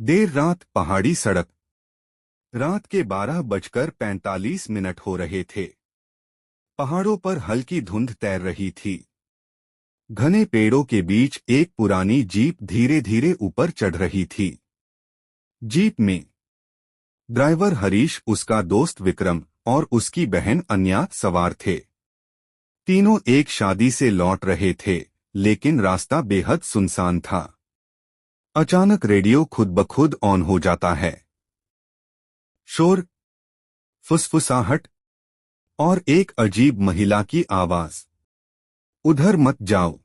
देर रात पहाड़ी सड़क। रात के 12:45 हो रहे थे। पहाड़ों पर हल्की धुंध तैर रही थी। घने पेड़ों के बीच एक पुरानी जीप धीरे धीरे ऊपर चढ़ रही थी। जीप में ड्राइवर हरीश, उसका दोस्त विक्रम और उसकी बहन अन्या सवार थे। तीनों एक शादी से लौट रहे थे, लेकिन रास्ता बेहद सुनसान था। अचानक रेडियो खुद ब खुद ऑन हो जाता है। शोर, फुसफुसाहट और एक अजीब महिला की आवाज, उधर मत जाओ।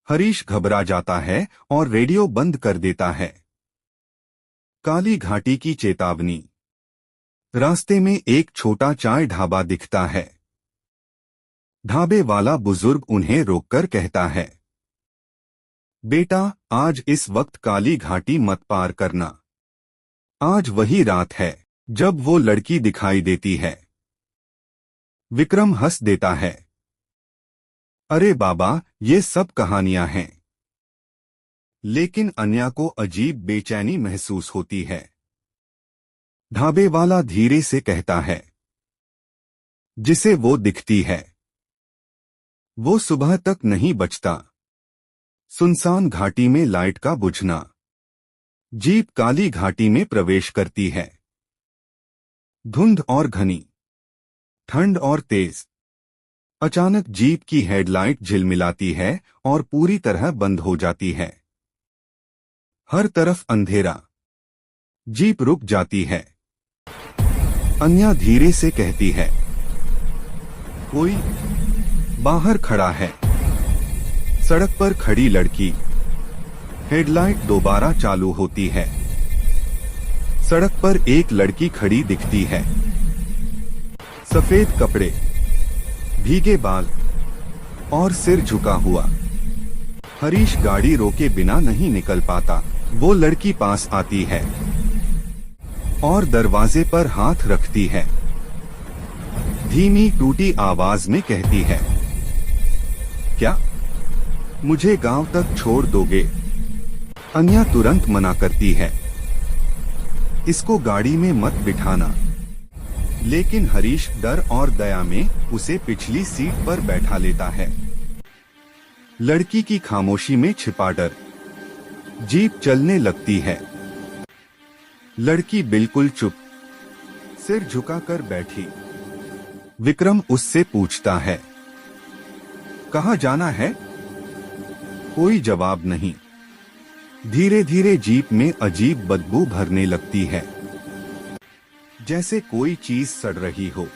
हरीश घबरा जाता है और रेडियो बंद कर देता है। काली घाटी की चेतावनी। रास्ते में एक छोटा चाय ढाबा दिखता है। ढाबे वाला बुजुर्ग उन्हें रोककर कहता है, बेटा, आज इस वक्त काली घाटी मत पार करना। आज वही रात है जब वो लड़की दिखाई देती है। विक्रम हंस देता है, अरे बाबा, ये सब कहानियां हैं। लेकिन अन्या को अजीब बेचैनी महसूस होती है। ढाबे वाला धीरे से कहता है, जिसे वो दिखती है वो सुबह तक नहीं बचता। सुनसान घाटी में लाइट का बुझना। जीप काली घाटी में प्रवेश करती है। धुंध और घनी, ठंड और तेज। अचानक जीप की हेडलाइट झिलमिलाती है और पूरी तरह बंद हो जाती है। हर तरफ अंधेरा। जीप रुक जाती है। अन्या धीरे से कहती है, कोई बाहर खड़ा है। सड़क पर खड़ी लड़की। हेडलाइट दोबारा चालू होती है। सड़क पर एक लड़की खड़ी दिखती है। सफेद कपड़े, भीगे बाल और सिर झुका हुआ। हरीश गाड़ी रोके बिना नहीं निकल पाता। वो लड़की पास आती है और दरवाजे पर हाथ रखती है। धीमी टूटी आवाज में कहती है, क्या मुझे गांव तक छोड़ दोगे? अन्या तुरंत मना करती है, इसको गाड़ी में मत बिठाना। लेकिन हरीश डर और दया में उसे पिछली सीट पर बैठा लेता है। लड़की की खामोशी में छिपा डर। जीप चलने लगती है। लड़की बिल्कुल चुप, सिर झुकाकर बैठी। विक्रम उससे पूछता है, कहाँ जाना है? कोई जवाब नहीं। धीरे धीरे जीप में अजीब बदबू भरने लगती है, जैसे कोई चीज सड़ रही हो।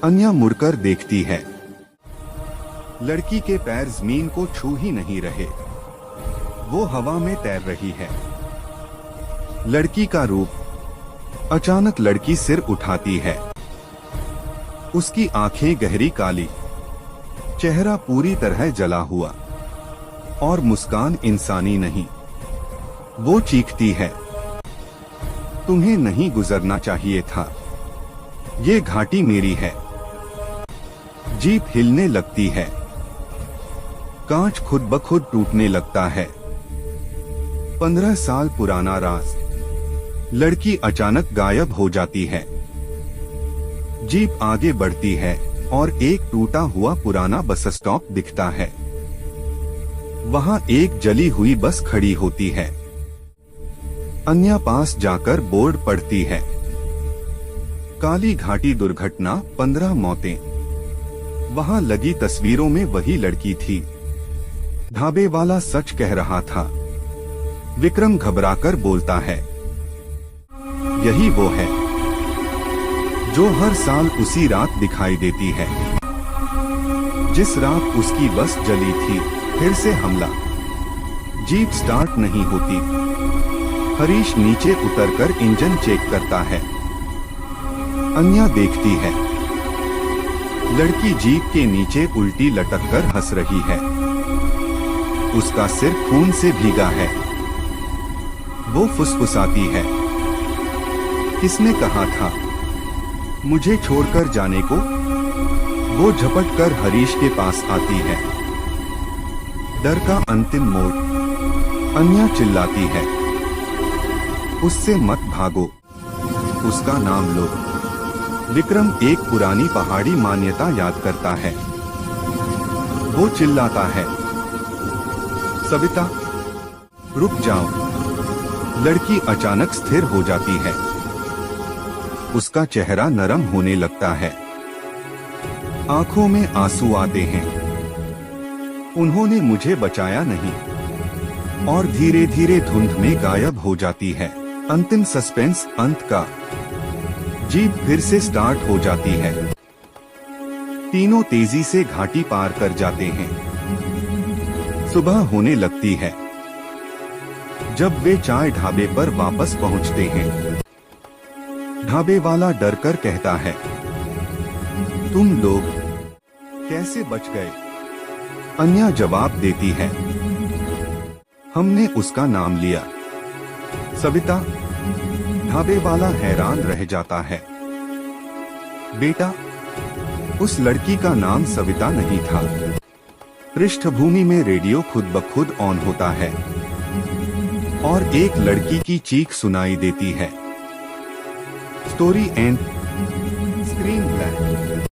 अन्या मुड़कर देखती है। लड़की के पैर जमीन को छू ही नहीं रहे। वो हवा में तैर रही है। लड़की का रूप। अचानक लड़की सिर उठाती है। उसकी आंखें गहरी काली, चेहरा पूरी तरह जला हुआ और मुस्कान इंसानी नहीं। वो चीखती है, तुम्हें नहीं गुजरना चाहिए था। ये घाटी मेरी है। जीप हिलने लगती है। कांच खुद ब खुद टूटने लगता है। 15 साल पुराना राज। लड़की अचानक गायब हो जाती है। जीप आगे बढ़ती है और एक टूटा हुआ पुराना बस स्टॉप दिखता है। वहां एक जली हुई बस खड़ी होती है। अन्या पास जाकर बोर्ड पढ़ती है, काली घाटी दुर्घटना, 15 मौतें। वहां लगी तस्वीरों में वही लड़की थी। ढाबे वाला सच कह रहा था। विक्रम घबराकर बोलता है, यही वो है जो हर साल उसी रात दिखाई देती है। जिस रात उसकी बस जली थी। फिर से हमला। जीप स्टार्ट नहीं होती। हरीश नीचे उतरकर इंजन चेक करता है। अन्या देखती है, लड़की जीप के नीचे उल्टी लटककर हंस रही है। उसका सिर खून से भीगा है। वो फुसफुसाती है, किसने कहा था मुझे छोड़कर जाने को? वो झपट कर हरीश के पास आती है। डर का अंतिम मोड़। अन्या चिल्लाती है, उससे मत भागो, उसका नाम लो। विक्रम एक पुरानी पहाड़ी मान्यता याद करता है। वो चिल्लाता है, सविता रुक जाओ। लड़की अचानक स्थिर हो जाती है। उसका चेहरा नरम होने लगता है, आंखों में आंसू आते हैं। उन्होंने मुझे बचाया नहीं। और धीरे धीरे धुंध में गायब हो जाती है। अंतिम सस्पेंस अंत का। जीप फिर से स्टार्ट हो जाती है। तीनों तेजी से घाटी पार कर जाते हैं। सुबह होने लगती है। जब वे चाय ढाबे पर वापस पहुंचते हैं, ढाबे वाला डरकर कहता है, तुम लोग कैसे बच गए? अन्या जवाब देती है, हमने उसका नाम लिया। सविता। ढाबे वाला हैरान रह जाता है। बेटा, उस लड़की का नाम सविता नहीं था। पृष्ठभूमि में रेडियो खुद ब खुद ऑन होता है और एक लड़की की चीख सुनाई देती है। Story and. Screen blank.